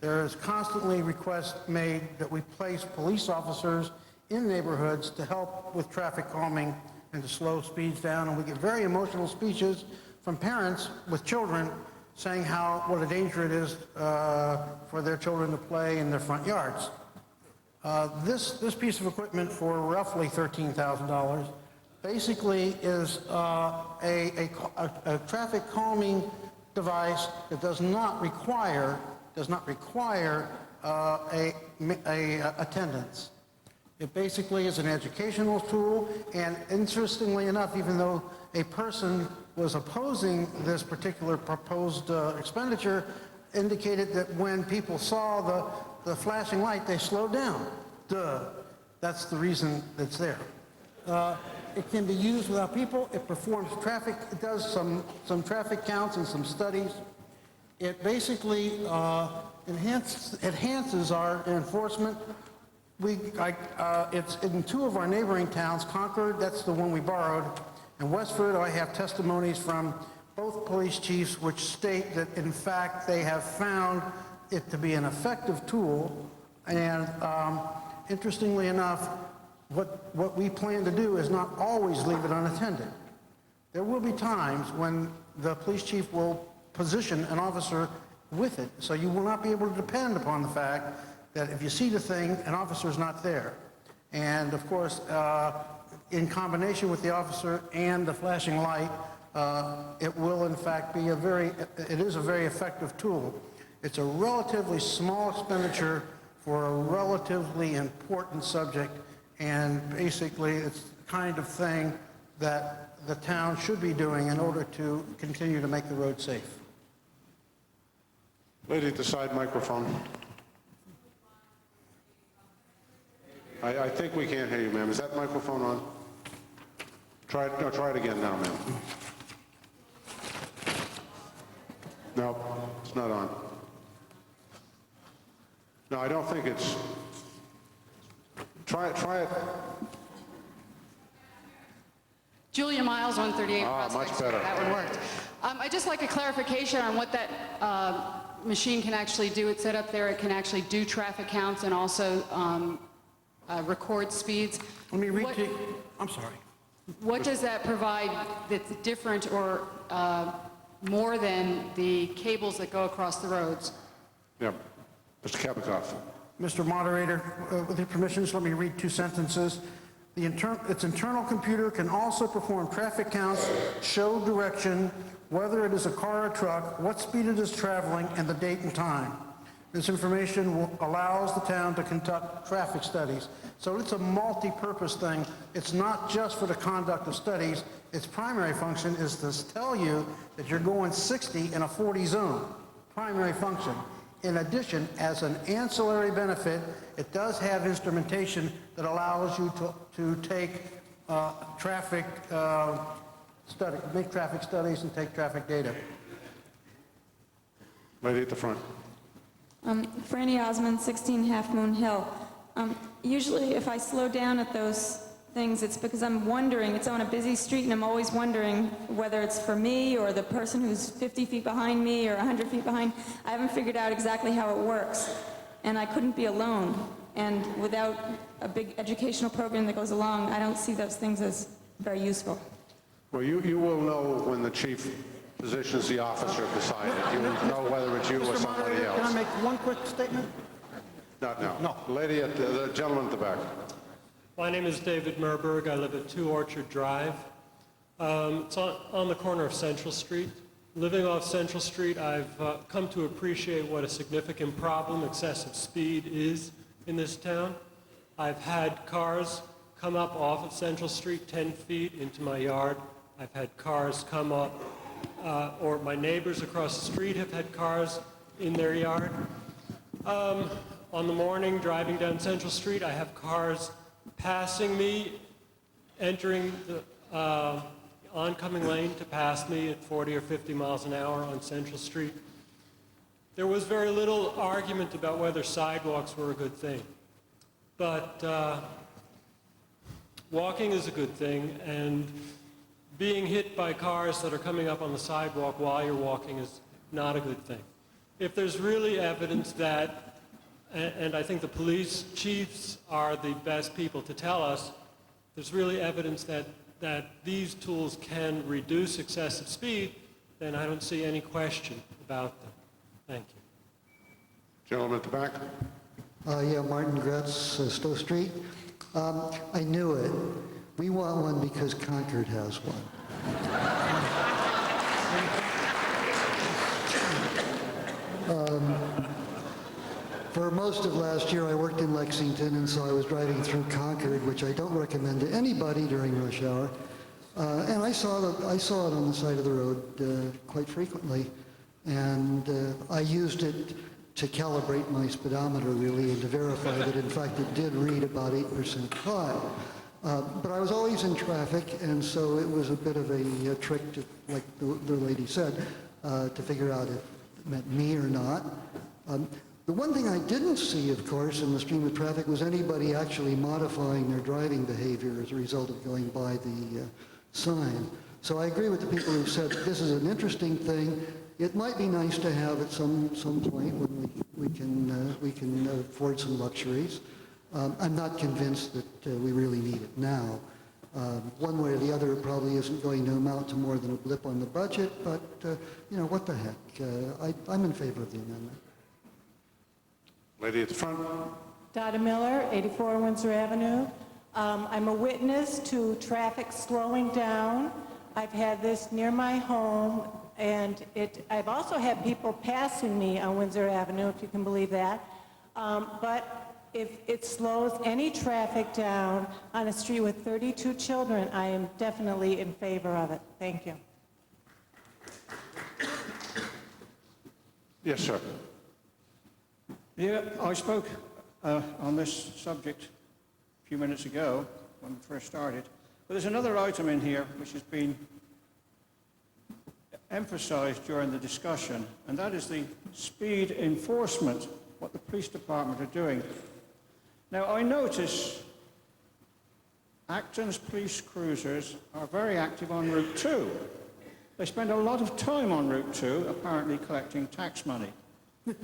There is constantly requests made that we place police officers in neighborhoods to help with traffic calming and to slow speeds down, and we get very emotional speeches from parents with children saying what a danger it is for their children to play in their front yards. This piece of equipment for roughly $13,000 basically is a traffic calming device that does not require attendance. It basically is an educational tool, and interestingly enough, even though a person was opposing this particular proposed expenditure, indicated that when people saw the flashing light, they slowed down. Duh. That's the reason it's there. It can be used without people. It performs traffic. It does some traffic counts and some studies. It basically enhances our enforcement. It's in 2 of our neighboring towns, Concord, that's the one we borrowed, and Westford. I have testimonies from both police chiefs which state that in fact they have found it to be an effective tool. And interestingly enough, what we plan to do is not always leave it unattended. There will be times when the police chief will position an officer with it, so you will not be able to depend upon the fact that if you see the thing, an officer's not there. And of course, in combination with the officer and the flashing light, it will in fact be it is a very effective tool. It's a relatively small expenditure for a relatively important subject, and basically it's the kind of thing that the town should be doing in order to continue to make the road safe. Lady at the side microphone. I think we can't hear you, ma'am. Is that microphone on? Try it again now, ma'am. No, it's not on. No, I don't think it's... Try it. Julia Miles, 138 Much Prospect better. Street. That one worked. I'd just like a clarification on what that machine can actually do. It's set up there. It can actually do traffic counts and also record speeds. Let me read to you. I'm sorry. What does that provide that's different or more than the cables that go across the roads? Yeah, Mr. Kapikoff. Mr. Moderator, with your permissions, let me read 2 sentences. Its internal computer can also perform traffic counts, show direction, whether it is a car or truck, what speed it is traveling, and the date and time. This information allows the town to conduct traffic studies. So it's a multi-purpose thing. It's not just for the conduct of studies. Its primary function is to tell you that you're going 60 in a 40 zone. Primary function. In addition, as an ancillary benefit, it does have instrumentation that allows you to take traffic make traffic studies and take traffic data. Lady at the front. Franny Osmond, 16 Half Moon Hill. Usually if I slow down at those things, it's because I'm wondering, it's on a busy street, and I'm always wondering whether it's for me or the person who's 50 feet behind me or 100 feet behind. I haven't figured out exactly how it works, and I couldn't be alone. And without a big educational program that goes along, I don't see those things as very useful. Well, you will know when the chief positions the officer beside it. You will know whether it's you or somebody else. Can I make one quick statement? Not now. No. Lady at the gentleman at the back. My name is David Merberg. I live at 2 Orchard Drive. It's on the corner of Central Street. Living off Central Street, I've come to appreciate what a significant problem excessive speed is in this town. I've had cars come up off of Central Street 10 feet into my yard. I've had cars come up, or my neighbors across the street have had cars in their yard. On the morning, driving down Central Street, I have cars passing me, entering the oncoming lane to pass me at 40 or 50 miles an hour on Central Street. There was very little argument about whether sidewalks were a good thing. But walking is a good thing, and being hit by cars that are coming up on the sidewalk while you're walking is not a good thing. If there's really evidence that, and I think the police chiefs are the best people to tell us, there's really evidence that these tools can reduce excessive speed, then I don't see any question about them. Thank you. Gentleman at the back. Yeah, Martin Gretz, Stowe Street. I knew it. We want one because Concord has one. For most of last year, I worked in Lexington, and so I was driving through Concord, which I don't recommend to anybody during rush hour. And I saw it on the side of the road quite frequently. and I used it to calibrate my speedometer really and to verify that in fact it did read about 8% high. But I was always in traffic, and so it was a bit of a trick, to, like the lady said, to figure out if it meant me or not. The one thing I didn't see, of course, in the stream of traffic was anybody actually modifying their driving behavior as a result of going by the sign. So I agree with the people who said this is an interesting thing. It might be nice to have at some point when we can afford some luxuries. I'm not convinced that we really need it now. One way or the other, it probably isn't going to amount to more than a blip on the budget, but you know, what the heck? I'm in favor of the amendment. Lady at the front. Donna Miller, 84 Windsor Avenue. I'm a witness to traffic slowing down. I've had this near my home, and I've also had people passing me on Windsor Avenue, if you can believe that. But if it slows any traffic down on a street with 32 children, I am definitely in favor of it. Thank you. Yes, sir. Yeah, I spoke on this subject a few minutes ago when we first started. But there's another item in here which has been emphasized during the discussion, and that is the speed enforcement, what the police department are doing. Now, I notice Acton's police cruisers are very active on Route 2. They spend a lot of time on Route 2, apparently collecting tax money.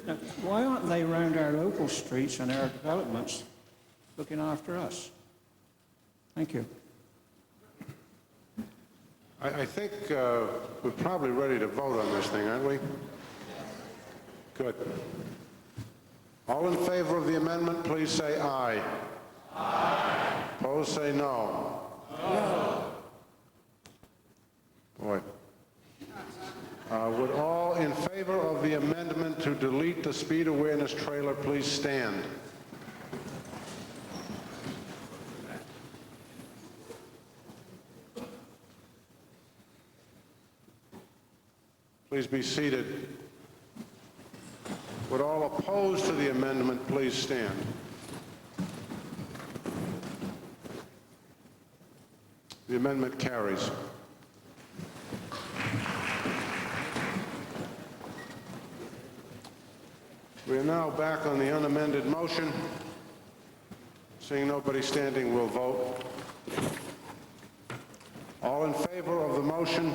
Now, why aren't they around our local streets and our developments looking after us? Thank you. I think we're probably ready to vote on this thing, aren't we? Good. All in favor of the amendment, please say aye. Aye. Opposed, say no. No. Boy. Would all in favor of the amendment to delete the speed awareness trailer please stand? Please be seated. Would all opposed to the amendment please stand? The amendment carries. We are now back on the unamended motion. Seeing nobody standing, we'll vote. All in favor of the motion,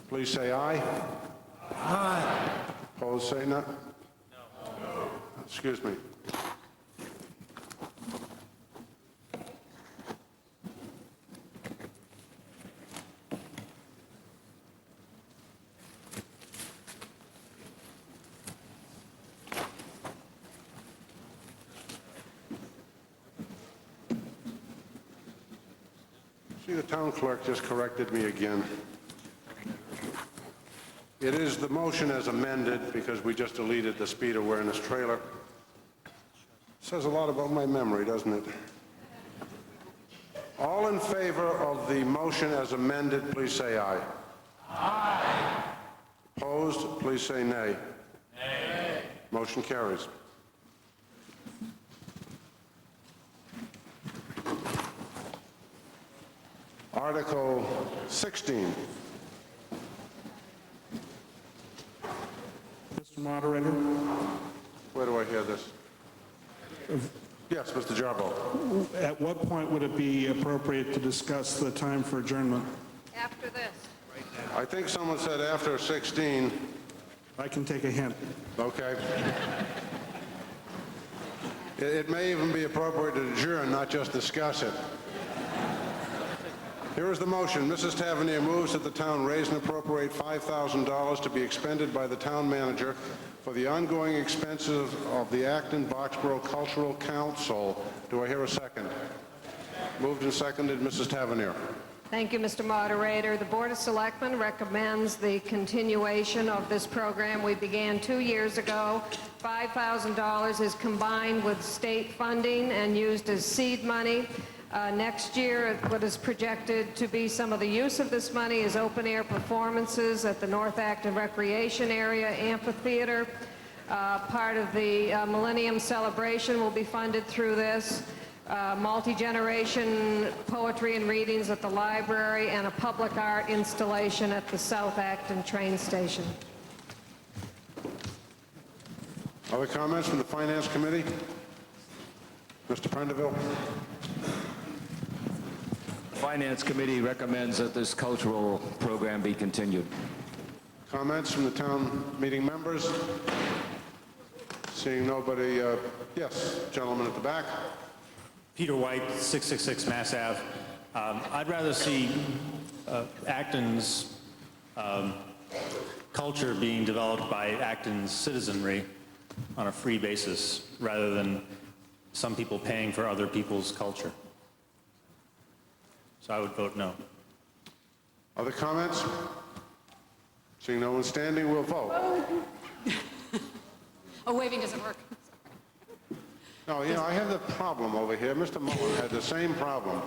please say aye. Aye. Opposed, say no. No. Excuse me. See, the town clerk just corrected me again. It is the motion as amended because we just deleted the speed awareness trailer. Says a lot about my memory, doesn't it? All in favor of the motion as amended, please say aye. Aye. Opposed, please say nay. Nay. Motion carries. Article 16. Mr. Moderator? Where do I hear this? Yes, Mr. Jarbo. At what point would it be appropriate to discuss the time for adjournment? After this. I think someone said after 16. I can take a hint. Okay. It may even be appropriate to adjourn, not just discuss it. Here is the motion. Mrs. Tavernier moves that the town raise and appropriate $5,000 to be expended by the town manager for the ongoing expenses of the Acton-Boxborough Cultural Council. Do I hear a second? Moved and seconded. Mrs. Tavernier. Thank you, Mr. Moderator. The Board of Selectmen recommends the continuation of this program we began 2 years ago. $5,000 is combined with state funding and used as seed money. Next year, what is projected to be some of the use of this money is open-air performances at the North Acton Recreation Area Amphitheater. Part of the Millennium Celebration will be funded through this. Multi-generation poetry and readings at the library, and a public art installation at the South Acton train station. Other comments from the Finance Committee? Mr. Prendeville? The Finance Committee recommends that this cultural program be continued. Comments from the town meeting members? Seeing nobody, yes, gentleman at the back. Peter White, 666 Mass Ave. I'd rather see Acton's culture being developed by Acton's citizenry on a free basis rather than some people paying for other people's culture. So I would vote no. Other comments? Seeing no one standing, we'll vote. Oh, waving doesn't work. No, you know, I have the problem over here. Mr. Mullen had the same problem.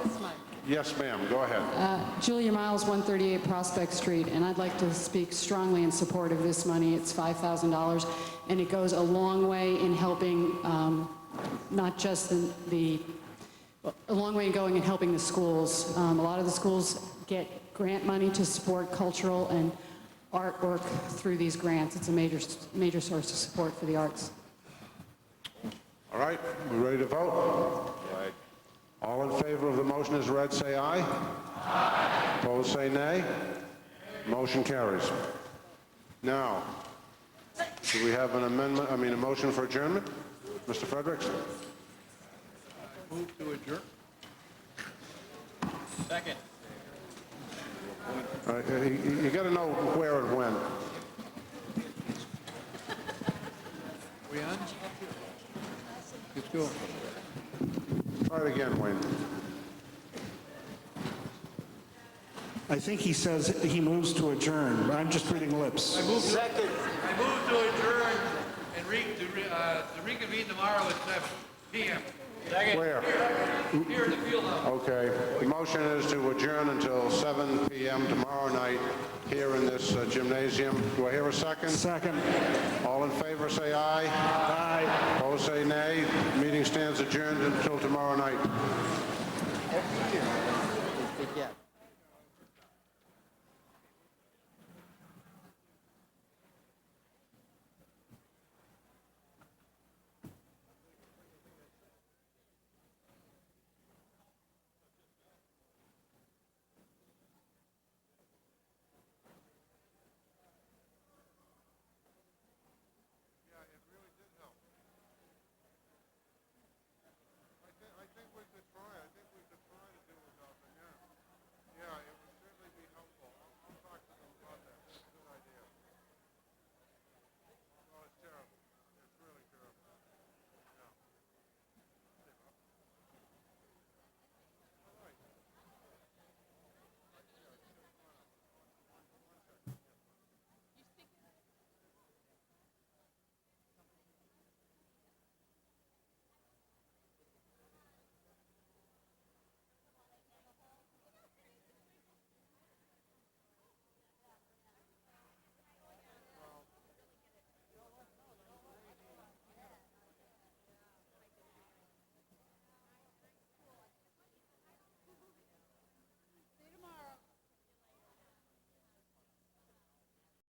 Yes, ma'am, go ahead. Julia Miles, 138 Prospect Street, and I'd like to speak strongly in support of this money. It's $5,000, and it goes a long way in helping not just a long way in going and helping the schools. A lot of the schools get grant money to support cultural and artwork through these grants. It's a major source of support for the arts. All right, we ready to vote? Right. All in favor of the motion as read, say aye. Aye. Opposed, say nay. Motion carries. Now, do we have an amendment, a motion for adjournment? Mr. Fredericks? Move to adjourn. Second. All right, you got to know where and when. We on? Let's go. Try it again, Wayne. I think he says he moves to adjourn. I'm just reading lips. I move to adjourn and to reconvene tomorrow at 7 p.m. Where? Here in the field house. Okay. The motion is to adjourn until 7 p.m. tomorrow night here in this gymnasium. Do I hear a second? Second. All in favor, say aye. Aye. Opposed, say nay. Meeting stands adjourned until tomorrow night.